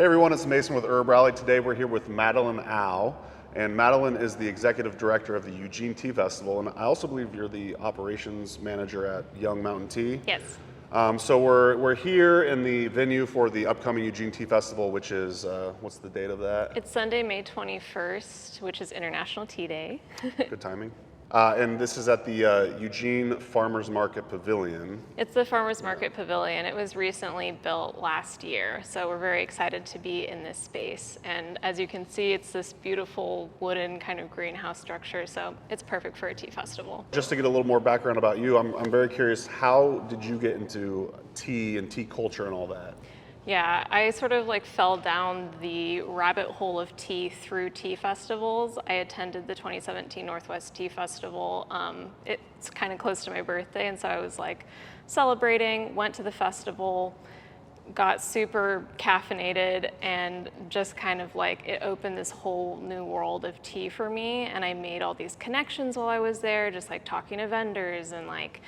Hey everyone, it's Mason with Herb Rally. Today we're here with Madelaine Au, and Madelaine is the executive director of the Eugene Tea Festival, and I also believe you're the operations manager at Young Mountain Tea. Yes. So we're here in the venue for the upcoming Eugene Tea Festival, which is, what's the date of that? It's Sunday, May 21st, which is International Tea Day. Good timing. And this is at the Eugene Farmers Market Pavilion. It's the Farmers Market Pavilion. It was recently built last year, so we're very excited to be in this space. And as you can see, it's this beautiful wooden kind of greenhouse structure, so it's perfect for a tea festival. Just to get a little more background about you, I'm very curious, how did you get into tea and tea culture and all that? Yeah, I sort of like fell down the rabbit hole of tea through tea festivals. I attended the 2017 Northwest Tea Festival. It's kind of close to my birthday, and so I was like celebrating, went to the festival, got super caffeinated, and just kind of like it opened this whole new world of tea for me. And I made all these connections while I was there, just like talking to vendors and like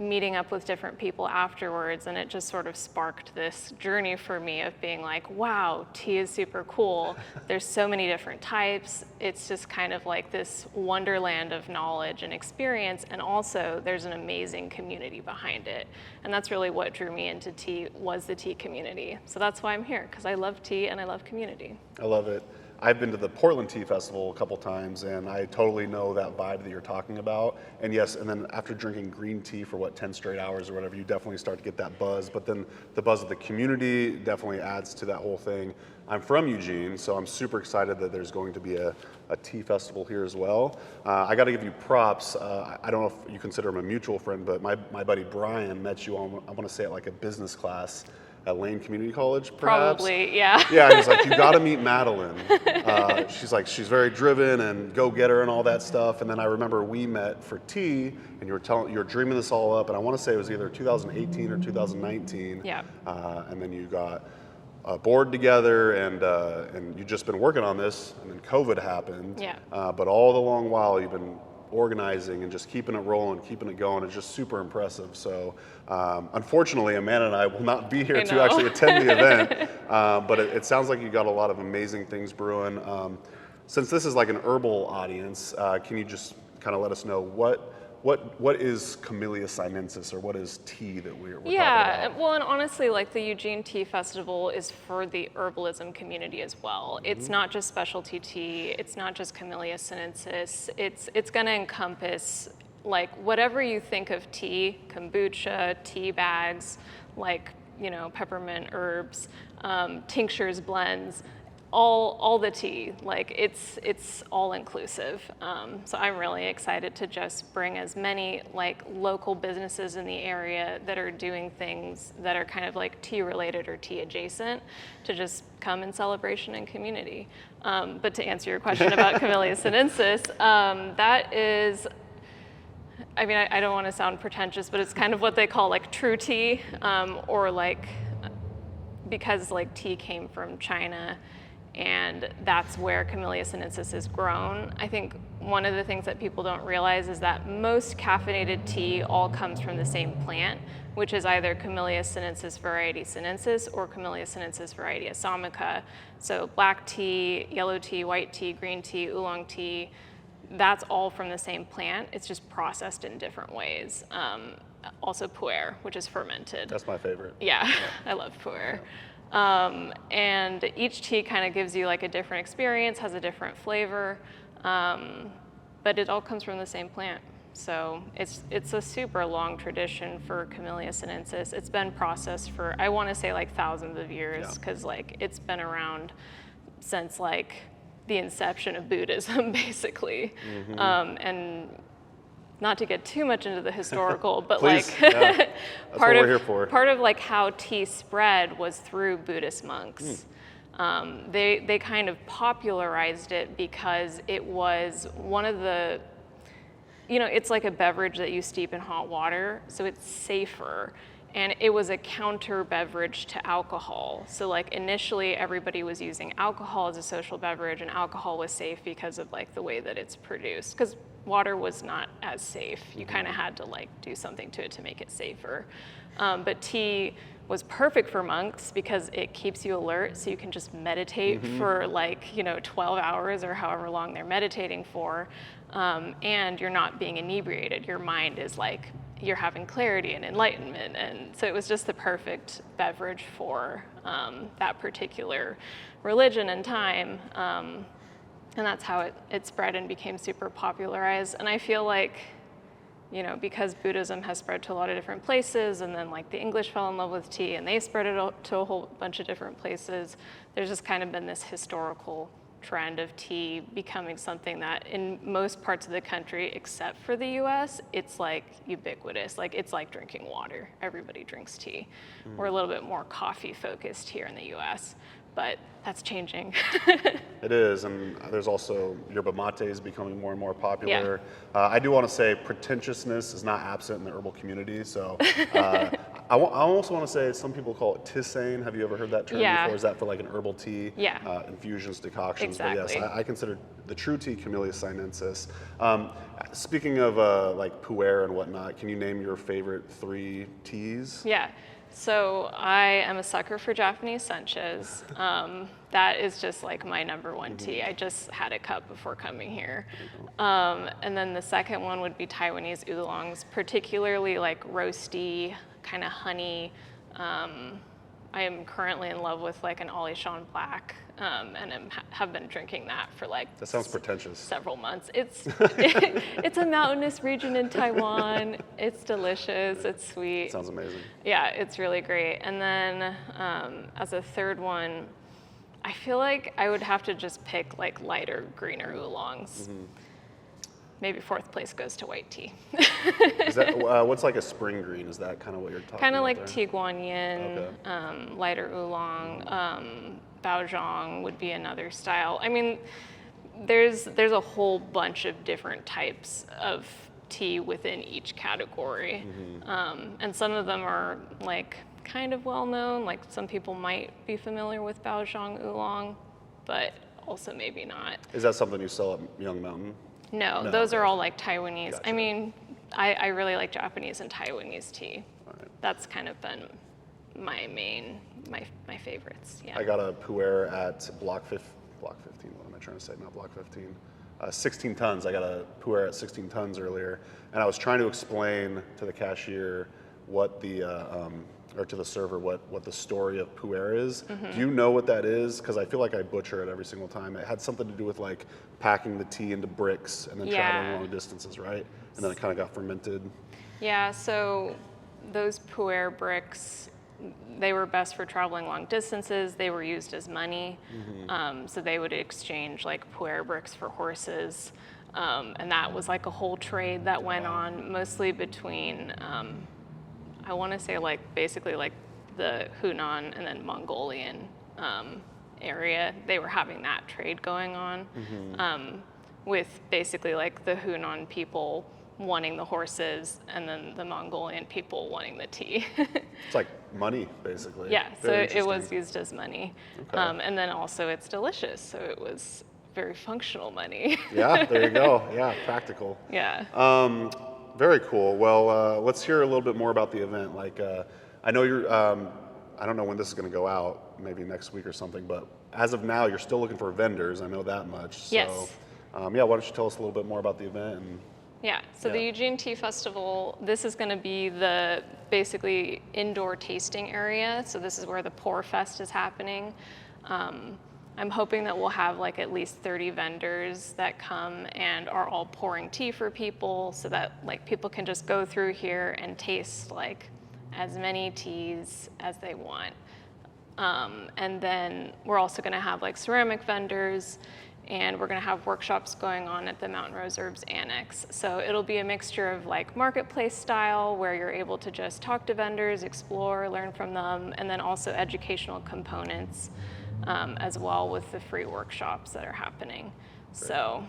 meeting up with different people afterwards, and it just sort of sparked this journey for me of being like, wow, tea is super cool. There's so many different types. It's just kind of like this wonderland of knowledge and experience, and also there's an amazing community behind it. And that's really what drew me into tea, was the tea community. So that's why I'm here, because I love tea and I love community. I love it. I've been to the Portland Tea Festival a couple times, and I totally know that vibe that you're talking about. And yes, and then after drinking green tea for 10 straight hours or whatever, you definitely start to get that buzz. But then the buzz of the community definitely adds to that whole thing. I'm from Eugene, so I'm super excited that there's going to be a tea festival here as well. I got to give you props. I don't know if you consider him a mutual friend, but my buddy Brian met you on, I want to say it like a business class at Lane Community College, perhaps? Probably, yeah. Yeah, he's like, you gotta meet Madelaine. She's like, she's very driven and go-getter and all that stuff. And then I remember we met for tea, and you were dreaming this all up, and I wanna say it was either 2018 or 2019. Yeah. And then you got a board together, and you've just been working on this, and then COVID happened. Yeah. But all the long while, you've been organizing and just keeping it rolling, keeping it going. It's just super impressive. So unfortunately, Amanda and I will not be here to actually attend the event, but it sounds like you got a lot of amazing things brewing. Since this is like an herbal audience, can you just kind of let us know what is Camellia sinensis, or what is tea that we're talking about? Well, and honestly, like the Eugene Tea Festival is for the herbalism community as well. It's not just specialty tea. It's not just Camellia sinensis. It's going to encompass like whatever you think of tea, kombucha, tea bags, like, you know, peppermint herbs, tinctures, blends. All the tea, like it's all inclusive. So I'm really excited to just bring as many like local businesses in the area that are doing things that are kind of like tea related or tea adjacent to just come in celebration and community. But to answer your question about Camellia sinensis, that is, I mean, I don't want to sound pretentious, but it's kind of what they call like true tea, or like, because like tea came from China, and that's where Camellia sinensis is grown. I think one of the things that people don't realize is that most caffeinated tea all comes from the same plant, which is either Camellia sinensis variety sinensis or Camellia sinensis variety assamica. So black tea, yellow tea, white tea, green tea, oolong tea, that's all from the same plant. It's just processed in different ways. Also pu'er, which is fermented. That's my favorite. Yeah. I love pu'er. And each tea kind of gives you like a different experience, has a different flavor, but it all comes from the same plant. So it's a super long tradition for Camellia sinensis. It's been processed for, I want to say like thousands of years, because like it's been around since like the inception of Buddhism, basically. And not to get too much into the historical, but Please, like yeah. part of like how tea spread was through Buddhist monks. They kind of popularized it because it was one of the, you know, it's like a beverage that you steep in hot water, so it's safer. And it was a counter beverage to alcohol. So like initially everybody was using alcohol as a social beverage, and alcohol was safe because of like the way that it's produced. Because water was not as safe. You kind of had to like do something to it to make it safer. But tea was perfect for monks because it keeps you alert, so you can just meditate for like 12 hours or however long they're meditating for, and you're not being inebriated. Your mind is like, you're having clarity and enlightenment, and so it was just the perfect beverage for that particular religion and time, and that's how it spread and became super popularized. And I feel like, because Buddhism has spread to a lot of different places, and then like the English fell in love with tea and they spread it to a whole bunch of different places, there's just kind of been this historical trend of tea becoming something that in most parts of the country, except for the US, it's like ubiquitous. Like it's like drinking water. Everybody drinks tea. We're a little bit more coffee focused here in the US, but that's changing. It is, and there's also yerba mate is becoming more and more popular. I do want to say pretentiousness is not absent in the herbal community, so I also want to say some people call it tisane. Have you ever heard that term before? Is that for like an herbal tea? Infusions, decoctions. Exactly. But yes, I consider the true tea Camellia sinensis. Speaking of like pu'er and whatnot, can you name your favorite 3 teas? Yeah. So I am a sucker for Japanese senchas. That is just like my number one tea. I just had a cup before coming here. And then the second one would be Taiwanese oolongs, particularly like roasty, kind of honey. I am currently in love with like an Alishan Black, and have been drinking that for like that sounds pretentious. Several months. It's it's a mountainous region in Taiwan. It's delicious. It's sweet. Sounds amazing. Yeah, it's really great. And then as a third one, I feel like I would have to just pick like lighter, greener oolongs. Maybe 4th place goes to white tea. Is that what's like a spring green? Is that kind of what you're talking about? Kind of like there? Tea Guan Yin, lighter oolong. Baozhong would be another style. I mean, there's a whole bunch of different types of tea within each category, and some of them are like kind of well known. Like some people might be familiar with Baozhong oolong, but also maybe not. Is that something you sell at Young Mountain? No, those are all like Taiwanese. Gotcha. I mean, I really like Japanese and Taiwanese tea. Right. That's kind of been my favorites. Yeah. I got a pu'er at Block 15. What am I trying to say? Not Block 15. 16 tons. I got a pu'er at 16 tons earlier, and I was trying to explain to the cashier what the or to the server what the story of pu'er is. Do you know what that is? Because I feel like I butcher it every single time. It had something to do with like packing the tea into bricks and then traveling long distances, right? And then it kind of got fermented. Yeah. So those pu'er bricks, they were best for traveling long distances. They were used as money. So they would exchange like pu'er bricks for horses. And that was like a whole trade that went on mostly between, I want to say like basically like the Hunan and then Mongolian area. They were having that trade going on with basically like the Hunan people wanting the horses and then the Mongolian people wanting the tea. It's like money, basically. Yeah, so Very it was interesting. used as money. Okay. And then also it's delicious, so it was very functional money. Yeah, there you go. Yeah, practical. Yeah. Very cool. Well, let's hear a little bit more about the event. Like, I know you're, I don't know when this is going to go out, maybe next week or something, but as of now, you're still looking for vendors. I know that much. So, Yes. Yeah, why don't you tell us a little bit more about the event? And Yeah, so the Eugene Tea Festival, this is going to be the basically indoor tasting area. So this is where the Pour Fest is happening. I'm hoping that we'll have like at least 30 vendors that come and are all pouring tea for people so that like people can just go through here and taste like as many teas as they want. And then we're also going to have like ceramic vendors, and we're going to have workshops going on at the Mountain Rose Herbs Annex. So it'll be a mixture of like marketplace style where you're able to just talk to vendors, explore, learn from them, and then also educational components as well with the free workshops that are happening. So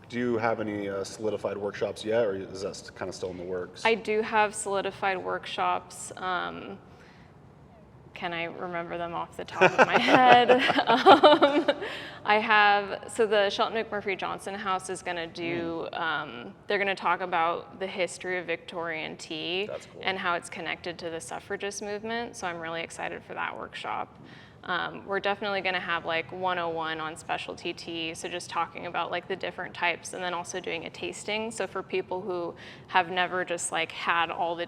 do you have any solidified workshops yet, or is that kind of still in the works? I do have solidified workshops. Can I remember them off the top of my head? So the Shelton McMurphy Johnson House is going to do, they're going to talk about the history of Victorian tea. That's cool. And how it's connected to the suffragist movement. So I'm really excited for that workshop. We're definitely going to have like 101 on specialty tea. So just talking about like the different types, and then also doing a tasting. So for people who have never just like had all the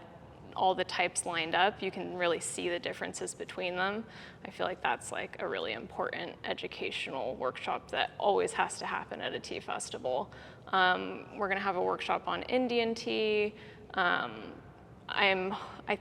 types lined up, you can really see the differences between them. I feel like that's like a really important educational workshop that always has to happen at a tea festival. We're gonna have a workshop on Indian tea. I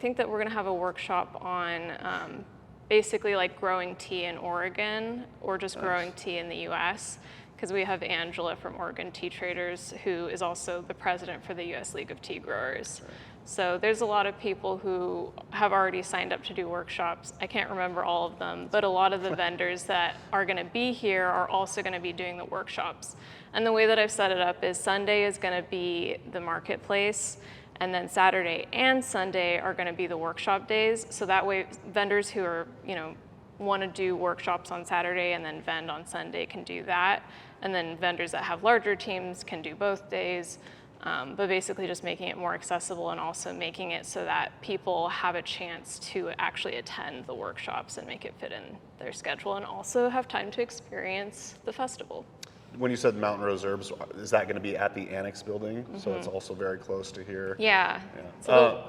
think that we're gonna have a workshop on basically like growing tea in Oregon, or just growing tea in the US, because we have Angela from Oregon Tea Traders, who is also the president for the US League of Tea Growers. Right. So there's a lot of people who have already signed up to do workshops. I can't remember all of them, but a lot of the vendors that are gonna be here are also gonna be doing the workshops. And the way that I've set it up is Sunday is gonna be the marketplace, and then Saturday and Sunday are gonna be the workshop days. So that way vendors who are, wanna do workshops on Saturday and then vend on Sunday can do that. And then vendors that have larger teams can do both days. But basically just making it more accessible, and also making it so that people have a chance to actually attend the workshops and make it fit in their schedule, and also have time to experience the festival. When you said Mountain Rose Herbs, is that going to be at the Annex building? Mm-hmm. So it's also very close to here. Yeah. So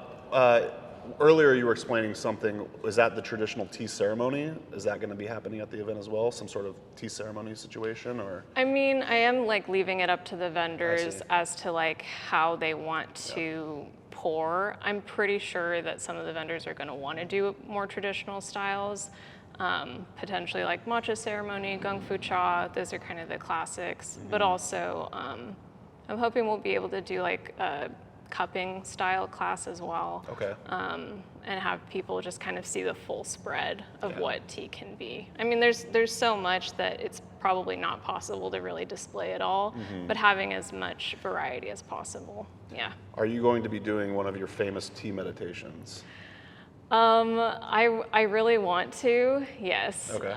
earlier you were explaining something. Is that the traditional tea ceremony? Is that going to be happening at the event as well? Some sort of tea ceremony situation, or? I mean, I am like leaving it up to the vendors as to like how they want to pour. I'm pretty sure that some of the vendors are going to want to do more traditional styles. Potentially like matcha ceremony, gung fu cha, those are kind of the classics. Mm-hmm. But also, I'm hoping we'll be able to do like a cupping style class as well. Okay. And have people just kind of see the full spread of what tea can be. I mean, there's so much that it's probably not possible to really display it all, but having as much variety as possible. Yeah. Are you going to be doing one of your famous tea meditations? I really want to, yes. Okay.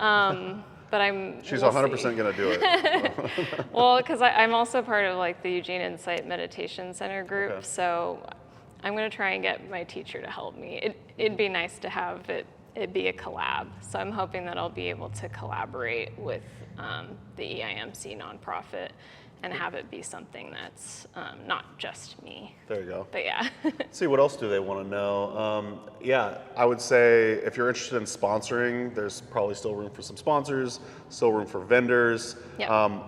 But She's 100% going to do it. Well, because I'm also part of like the Eugene Insight Meditation Center group, so I'm going to try and get my teacher to help me. It'd be nice to have it be a collab. So I'm hoping that I'll be able to collaborate with the EIMC nonprofit and have it be something that's not just me. There you go. But yeah. See, what else do they want to know? I would say if you're interested in sponsoring, there's probably still room for some sponsors, still room for vendors. Yep.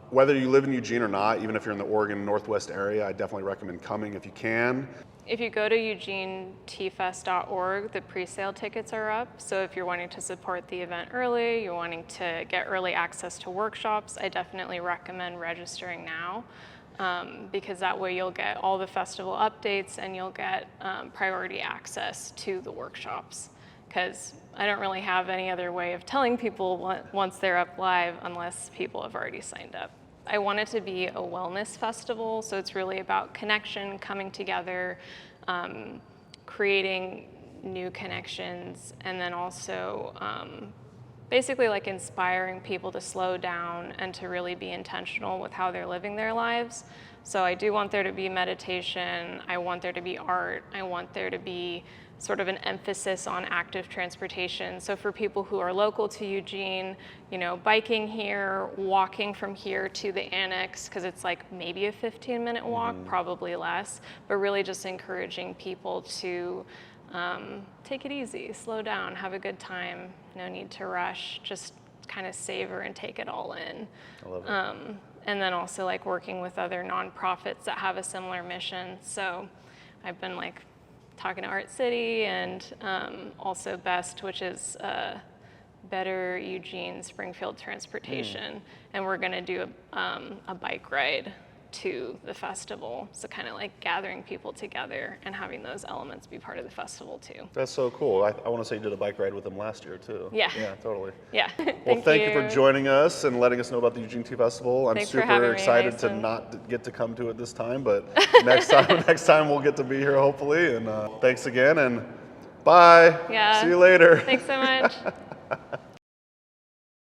Whether you live in Eugene or not, even if you're in the Oregon Northwest area, I definitely recommend coming if you can. If you go to eugeneteafest.org, the pre-sale tickets are up. So if you're wanting to support the event early, you're wanting to get early access to workshops, I definitely recommend registering now, because that way you'll get all the festival updates and you'll get priority access to the workshops. Because I don't really have any other way of telling people once they're up live unless people have already signed up. I want it to be a wellness festival, so it's really about connection, coming together, creating new connections, and then also basically like inspiring people to slow down and to really be intentional with how they're living their lives. So I do want there to be meditation, I want there to be art, I want there to be sort of an emphasis on active transportation. So for people who are local to Eugene, biking here, walking from here to the Annex, because it's like maybe a 15-minute walk, probably less, but really just encouraging people to take it easy, slow down, have a good time, no need to rush, just kind of savor and take it all in. I love it. And then also like working with other nonprofits that have a similar mission. So I've been like talking to Art City and also BEST, which is Better Eugene Springfield Transportation. And we're gonna do a bike ride to the festival. So kind of like gathering people together and having those elements be part of the festival too. That's so cool. I want to say you did a bike ride with them last year too. Yeah. Yeah, totally. Yeah. Well, thank you for joining us and letting us know about the Eugene Tea Festival. I'm Thanks for having super me, excited to Mason. not get to come to it this time, but next time we'll get to be here hopefully. And thanks again, and bye. Yeah. See you later. Thanks so much.